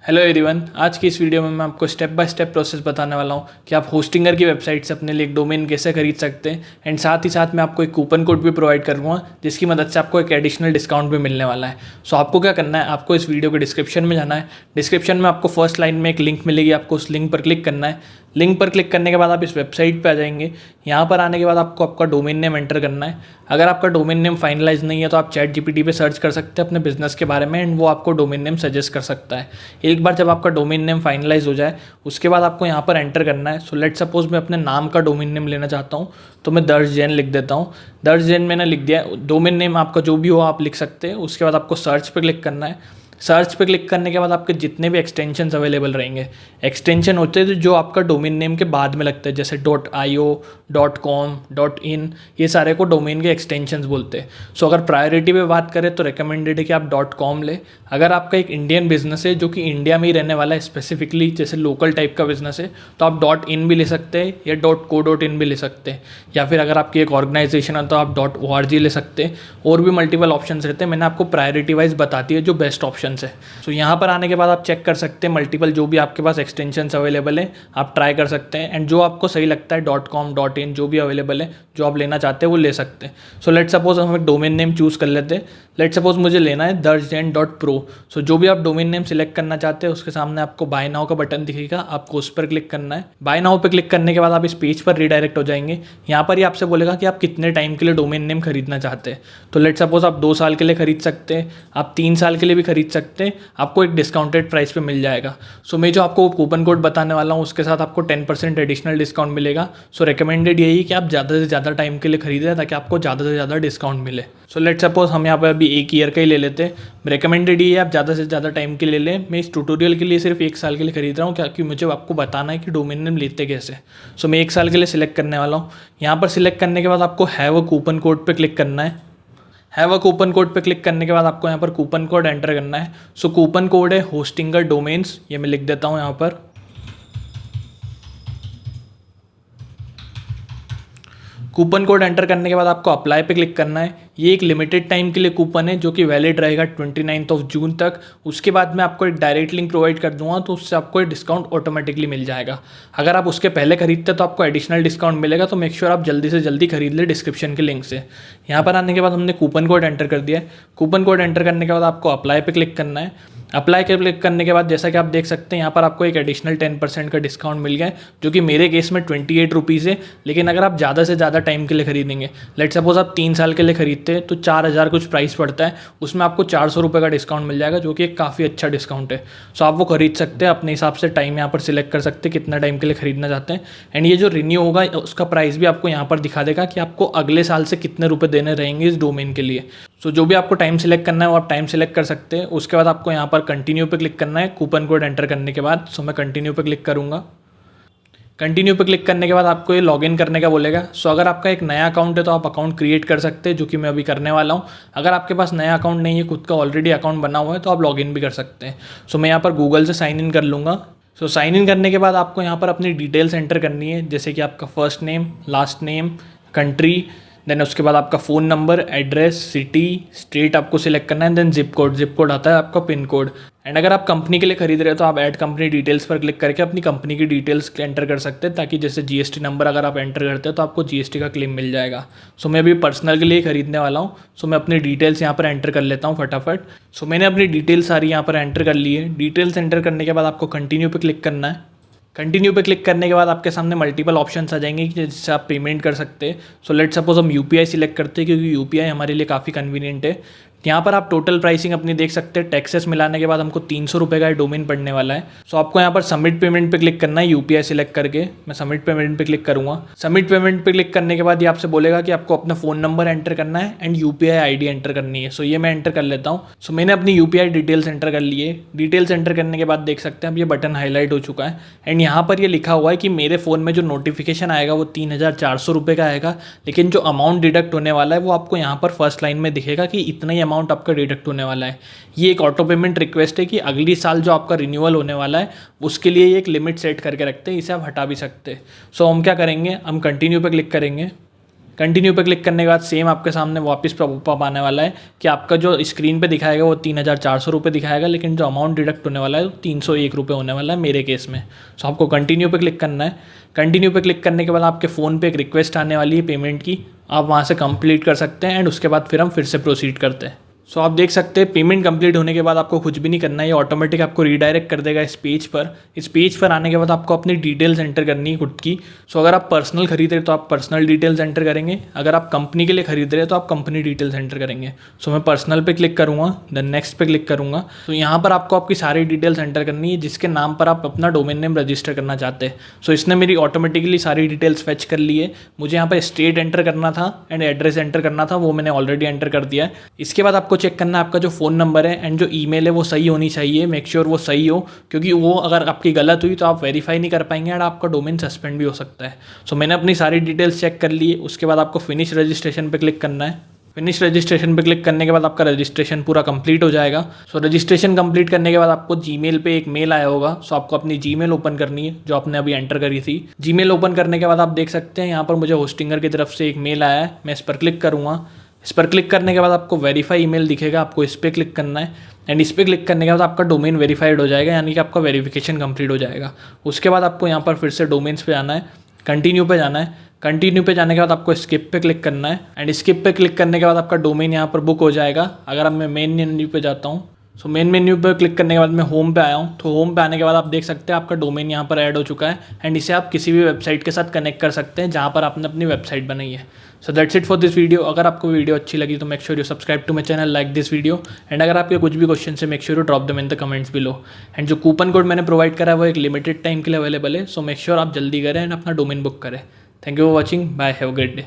Hello everyone, आज की इस वीडियो में मैं आपको स्टेप बाय स्टेप प्रोसेस बताने वाला हूँ कि आप होस्टिंगर की वेबसाइट से अपने लिए एक डोमेन कैसे खरीद सकते हैं। एंड साथ ही साथ मैं आपको एक कूपन कोड भी प्रोवाइड करूँगा जिसकी मदद से आपको एक एडिशनल डिस्काउंट भी मिलने वाला है। सो आपको क्या करना है, आपको इस वीडियो के डिस्क्रिप्शन में जाना है। डिस्क्रिप्शन में आपको फर्स्ट लाइन में एक लिंक मिलेगी, आपको उस लिंक पर क्लिक करना है। लिंक पर क्लिक करने के बाद आप इस वेबसाइट पे आ जाएंगे। यहाँ पर आने के बाद आपको आपका डोमेन नेम एंटर करना है। अगर आपका डोमेन नेम फाइनलाइज नहीं है तो आप चैट जीपीटी पे सर्च कर सकते हैं अपने बिजनेस के बारे में एंड वो आपको डोमेन नेम सजेस्ट कर सकता है। एक बार जब आपका डोमेन नेम फाइनलाइज हो जाए उसके बाद आपको यहाँ पर एंटर करना है। सो लेट सपोज मैं अपने नाम का डोमेन नेम लेना चाहता हूँ तो मैं दर्श जैन लिख देता हूँ। दर्श जैन मैंने लिख दिया। डोमेन नेम आपका जो भी हो आप लिख सकते हैं। उसके बाद आपको सर्च पे क्लिक करना है। सर्च पे क्लिक करने के बाद आपके जितने भी एक्सटेंशंस अवेलेबल रहेंगे, एक्सटेंशन होते हैं जो आपका डोमेन नेम के बाद में लगता है, जैसे .io, .com, .in, ये सारे को डोमेन के एक्सटेंशंस बोलते हैं। सो अगर प्रायोरिटी पे बात करें तो रिकमेंडेड है कि आप .com ले। अगर आपका एक इंडियन बिजनेस है जो कि इंडिया में ही रहने वाला है, स्पेसिफिकली जैसे लोकल टाइप का बिजनेस है, तो आप .in भी ले सकते हैं या .co.in भी ले सकते हैं। या फिर अगर आपकी एक ऑर्गेनाइजेशन है तो आप .org ले सकते हैं। और भी मल्टीपल ऑप्शंस रहते हैं, मैंने आपको प्रायोरिटी वाइज बताती है जो बेस्ट ऑप्शन है। सो यहाँ पर आने के बाद आप चेक कर सकते हैं मल्टीपल जो भी आपके पास एक्सटेंशंस अवेलेबल है आप ट्राई कर सकते हैं। एंड जो आपको सही लगता है .com, .in जो भी अवेलेबल है, जो आप लेना चाहते हैं वो ले सकते हैं। सो लेट सपोज हम एक डोमेन नेम चूज़ कर लेते हैं। लेट सपोज मुझे लेना है दर्शजैन.pro। सो जो भी आप डोमेन नेम सिलेक्ट करना चाहते हैं उसके सामने आपको बाय नाउ का बटन दिखेगा, आपको उस पर क्लिक करना है। बाय नाउ पे क्लिक करने के बाद आप इस पेज पर रिडायरेक्ट हो जाएंगे। यहाँ पर ही आपसे बोलेगा कि आप कितने टाइम के लिए डोमेन नेम खरीदना चाहते हैं। तो लेट सपोज आप 2 साल के लिए खरीद सकते हैं, आप 3 साल के लिए भी खरीद सकते हैं। आपको एक डिस्काउंटेड प्राइस पे मिल जाएगा। सो मैं जो आपको कूपन कोड बताने वाला हूँ उसके साथ आपको 10% एडिशनल डिस्काउंट मिलेगा। सो रिकमेंडेड यही कि आप ज़्यादा से ज़्यादा टाइम के लिए खरीदें ताकि आपको ज़्यादा से ज़्यादा डिस्काउंट मिले। सो लेट सपोज हम यहाँ पर अभी 1 ईयर का ही ले लेते हैं। रिकमेंडेड ये आप ज़्यादा से ज़्यादा टाइम के लिए लें। मैं इस ट्यूटोरियल के लिए सिर्फ 1 साल के लिए खरीद रहा हूँ क्योंकि मुझे आपको बताना है कि डोमेन नेम लेते कैसे। सो मैं 1 साल के लिए सिलेक्ट करने वाला हूँ। यहाँ पर सिलेक्ट करने के बाद आपको हैव अ कूपन कोड पर क्लिक करना है। हैव अ कूपन कोड पे क्लिक करने के बाद आपको यहाँ पर कूपन कोड एंटर करना है। सो कूपन कोड है होस्टिंगर डोमेन्स, ये मैं लिख देता हूँ यहाँ पर। कूपन कोड एंटर करने के बाद आपको अप्लाई पे क्लिक करना है। ये एक लिमिटेड टाइम के लिए कूपन है जो कि वैलिड रहेगा 29 जून तक। उसके बाद मैं आपको एक डायरेक्ट लिंक प्रोवाइड कर दूंगा तो उससे आपको एक डिस्काउंट ऑटोमेटिकली मिल जाएगा। अगर आप उसके पहले खरीदते तो आपको एडिशनल डिस्काउंट मिलेगा, तो मेक श्योर आप जल्दी से जल्दी खरीद ले डिस्क्रिप्शन के लिंक से। यहाँ पर आने के बाद हमने कूपन कोड एंटर कर दिया है। कूपन कोड एंटर करने के बाद आपको अप्लाई पे क्लिक करना है। अप्लाई के क्लिक करने के बाद जैसा कि आप देख सकते हैं यहाँ पर आपको एक एडिशनल 10% का डिस्काउंट मिल गया है, जो कि मेरे केस में 28 रुपीज़ है। लेकिन अगर आप ज़्यादा से ज़्यादा टाइम के लिए खरीदेंगे, लेट सपोज आप 3 साल के लिए खरीदते हैं तो 4000 कुछ प्राइस पड़ता है, उसमें आपको 400 रुपये का डिस्काउंट मिल जाएगा, जो कि एक काफ़ी अच्छा डिस्काउंट है। सो आप वो खरीद सकते हैं अपने हिसाब से। टाइम यहाँ पर सिलेक्ट कर सकते हैं कितना टाइम के लिए खरीदना चाहते हैं। एंड ये जो रिन्यू होगा उसका प्राइस भी आपको यहाँ पर दिखा देगा कि आपको अगले साल से कितने रुपये देने रहेंगे इस डोमेन के लिए। सो जो भी आपको टाइम सिलेक्ट करना है वो आप टाइम सिलेक्ट कर सकते हैं। उसके बाद आपको यहाँ पर कंटिन्यू पे क्लिक करना है कूपन कोड एंटर करने के बाद। सो मैं कंटिन्यू पे क्लिक करूँगा। कंटिन्यू पे क्लिक करने के बाद आपको ये लॉगिन करने का बोलेगा। सो अगर आपका एक नया अकाउंट है तो आप अकाउंट क्रिएट कर सकते हैं, जो कि मैं अभी करने वाला हूँ। अगर आपके पास नया अकाउंट नहीं है, खुद का ऑलरेडी अकाउंट बना हुआ है, तो आप लॉगिन भी कर सकते हैं। सो मैं यहाँ पर गूगल से साइन इन कर लूँगा। सो साइन इन करने के बाद आपको यहाँ पर अपनी डिटेल्स एंटर करनी है, जैसे कि आपका first name, last name, country, then उसके बाद आपका phone number, address, city, state आपको सिलेक्ट करना है। देन जिप कोड आता है आपका पिन कोड। एंड अगर आप कंपनी के लिए खरीद रहे हो तो आप ऐड कंपनी डिटेल्स पर क्लिक करके अपनी कंपनी की डिटेल्स एंटर कर सकते हैं, ताकि जैसे जीएसटी नंबर अगर आप एंटर करते हो तो आपको जीएसटी का क्लेम मिल जाएगा। सो मैं अभी पर्सनल के लिए खरीदने वाला हूँ। सो मैं अपनी डिटेल्स यहाँ पर एंटर कर लेता हूँ फटाफट। सो मैंने अपनी डिटेल्स सारी यहाँ पर एंटर कर ली है। डिटेल्स एंटर करने के बाद आपको कंटिन्यू पे क्लिक करना है। कंटिन्यू पे क्लिक करने के बाद आपके सामने मल्टीपल ऑप्शंस आ जाएंगे जिससे आप पेमेंट कर सकते हैं। सो लेट सपोज हम यूपीआई सिलेक्ट करते हैं क्योंकि यूपीआई हमारे लिए काफ़ी कन्वीनियंट है। यहाँ पर आप टोटल प्राइसिंग अपनी देख सकते हैं। टैक्सेस मिलाने के बाद हमको 300 रुपये का डोमेन पड़ने वाला है। सो आपको यहाँ पर सबमिट पेमेंट पे क्लिक करना है, यूपीआई सिलेक्ट करके। मैं सबमिट पेमेंट पे क्लिक करूँगा। सबमिट पेमेंट पे क्लिक करने के बाद ये आपसे बोलेगा कि आपको अपना फ़ोन नंबर एंटर करना है एंड यूपीआई आईडी एंटर करनी है। सो ये मैं एंटर कर लेता हूँ। सो मैंने अपनी यूपीआई डिटेल्स एंटर कर ली है। डिटेल्स एंटर करने के बाद देख सकते हैं अब ये बटन हाईलाइट हो चुका है। एंड यहाँ पर ये लिखा हुआ है कि मेरे फ़ोन में जो नोटिफिकेशन आएगा वो 3400 रुपये का आएगा, लेकिन जो अमाउंट डिडक्ट होने वाला है वो आपको यहाँ पर फर्स्ट लाइन में दिखेगा कि इतना ही अमाउंट आपका डिडक्ट होने वाला है। ये एक ऑटो पेमेंट रिक्वेस्ट है कि अगली साल जो आपका रिन्यूअल होने वाला है उसके लिए ये एक लिमिट सेट करके रखते हैं, इसे आप हटा भी सकते हैं। सो हम क्या करेंगे, हम कंटिन्यू पे क्लिक करेंगे। कंटिन्यू पे क्लिक करने के बाद सेम आपके सामने वापस पॉपअप आने वाला है कि आपका जो स्क्रीन पे दिखाएगा वो 3,400 रुपये दिखाएगा, लेकिन जो अमाउंट डिडक्ट होने वाला है वो 301 रुपये होने वाला है मेरे केस में। सो आपको कंटिन्यू पे क्लिक करना है। कंटिन्यू पे क्लिक करने के बाद आपके फ़ोन पे एक रिक्वेस्ट आने वाली है पेमेंट की, आप वहाँ से कंप्लीट कर सकते हैं एंड उसके बाद फिर हम फिर से प्रोसीड करते हैं। सो आप देख सकते हैं पेमेंट कंप्लीट होने के बाद आपको कुछ भी नहीं करना है, ये ऑटोमेटिक आपको रीडायरेक्ट कर देगा इस पेज पर। इस पेज पर आने के बाद आपको अपनी डिटेल्स एंटर करनी है खुद की। सो अगर आप पर्सनल खरीद रहे हैं तो आप पर्सनल डिटेल्स एंटर करेंगे, अगर आप कंपनी के लिए खरीद रहे हैं तो आप कंपनी डिटेल्स एंटर करेंगे। सो मैं पर्सनल पे क्लिक करूँगा, देन नेक्स्ट पे क्लिक करूँगा। तो यहाँ पर आपको आपकी सारी डिटेल्स एंटर करनी है जिसके नाम पर आप अपना डोमेन नेम रजिस्टर करना चाहते हैं। सो इसने मेरी ऑटोमेटिकली सारी डिटेल्स फेच कर ली है। मुझे यहाँ पर स्टेट एंटर करना था एंड एड्रेस एंटर करना था, वो मैंने ऑलरेडी एंटर कर दिया है। इसके बाद आपको चेक करना है आपका जो फ़ोन नंबर है एंड जो ईमेल है वो सही होनी चाहिए। मेक श्योर वो सही हो, क्योंकि वो अगर आपकी गलत हुई तो आप वेरीफाई नहीं कर पाएंगे एंड आपका डोमेन सस्पेंड भी हो सकता है। सो मैंने अपनी सारी डिटेल्स चेक कर ली है। उसके बाद आपको फिनिश रजिस्ट्रेशन पे क्लिक करना है। फिनिश रजिस्ट्रेशन पे क्लिक करने के बाद आपका रजिस्ट्रेशन पूरा कंप्लीट हो जाएगा। सो रजिस्ट्रेशन कंप्लीट करने के बाद आपको जीमेल पे एक मेल आया होगा। सो आपको अपनी जीमेल ओपन करनी है जो आपने अभी एंटर करी थी। जीमेल ओपन करने के बाद आप देख सकते हैं यहाँ पर मुझे होस्टिंगर की तरफ से एक मेल आया है, मैं इस पर क्लिक करूँगा। इस पर क्लिक करने के बाद आपको वेरीफाई ईमेल दिखेगा, आपको इस पर क्लिक करना है एंड इस पर क्लिक करने के बाद आपका डोमेन वेरीफाइड हो जाएगा, यानी कि आपका वेरिफिकेशन कंप्लीट हो जाएगा। उसके बाद आपको यहाँ पर फिर से डोमेन्स पे जाना है, कंटिन्यू पे जाना है। कंटिन्यू पे जाने के बाद आपको स्किप पे क्लिक करना है एंड स्किप पे क्लिक करने के बाद आपका डोमेन यहाँ पर बुक हो जाएगा। अगर अब मैं मेन मेन्यू पे जाता हूँ, सो मेन मेन्यू पर क्लिक करने के बाद मैं होम पे आया हूँ। तो होम पे आने के बाद आप देख सकते हैं आपका डोमेन यहाँ पर ऐड हो चुका है एंड इसे आप किसी भी वेबसाइट के साथ कनेक्ट कर सकते हैं जहाँ पर आपने अपनी वेबसाइट बनाई है। So that's it for this video. अगर आपको वीडियो अच्छी लगी तो make sure you subscribe to my channel, like this video and अगर आपके कुछ भी क्वेश्चन है make sure you drop them in the comments below. And जो कूपन कोड मैंने प्रोवाइड करा है वो एक लिमिटेड टाइम के लिए अवेलेबल है। सो मेक श्योर आप जल्दी करें एंड अपना डोमेन बुक करें। Thank you for watching, bye, have a great day.